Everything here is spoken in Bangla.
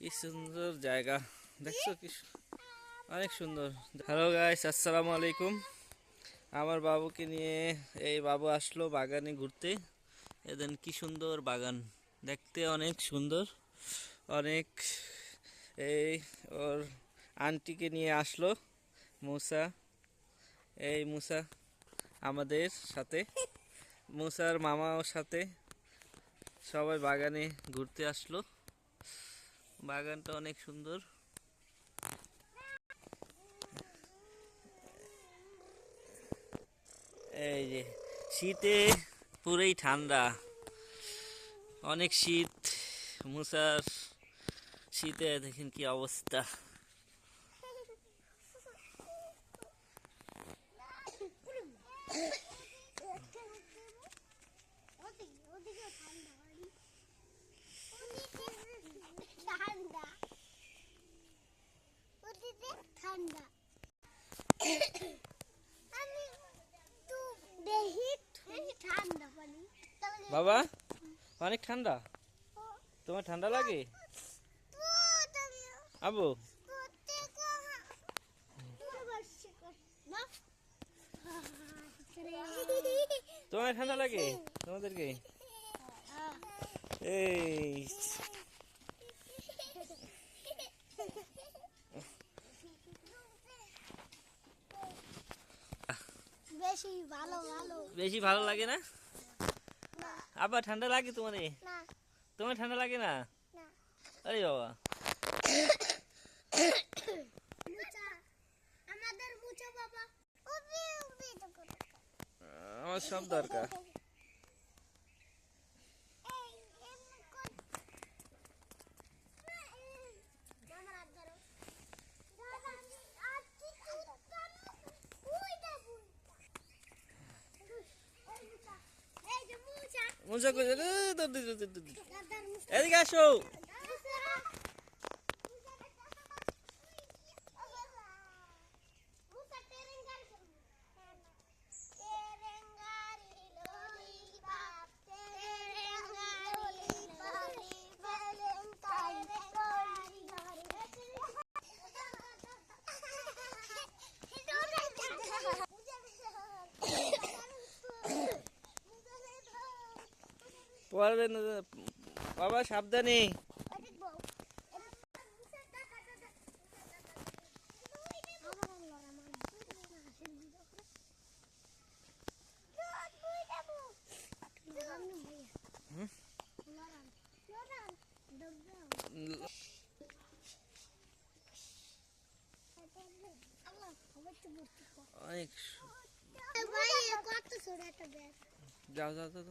কি সুন্দর জায়গা দেখছো, কি অনেক সুন্দর। হ্যালো গাইস, আসসালামু আলাইকুম। আমার বাবুকে নিয়ে এই বাবু আসলো বাগানে ঘুরতে। এদেন কি সুন্দর বাগান, দেখতে অনেক সুন্দর অনেক। এই ওর আন্টিকে নিয়ে আসলো মুসা। এই মুসা আমাদের সাথে, মুসার মামাও সাথে, সবাই বাগানে ঘুরতে আসলো। বাগানটা অনেক সুন্দর। এই যে শীতে পুরোই ঠান্ডা, অনেক শীত। মুসার শীতে দেখেন কি অবস্থা। বাবা অনেক ঠান্ডা, তোমার ঠান্ডা লাগে? আবু তোমার ঠান্ডা লাগে তোমাদেরকে? এই বেশি ভালো লাগে না? আবার ঠান্ডা লাগে তোমার? তোমার ঠান্ডা লাগে না? আরে বাবা, আমার সব দরকার। এদিকে আসো। পড়বে না বাবা, সাবধানে। অনেক যাও যাও যাও।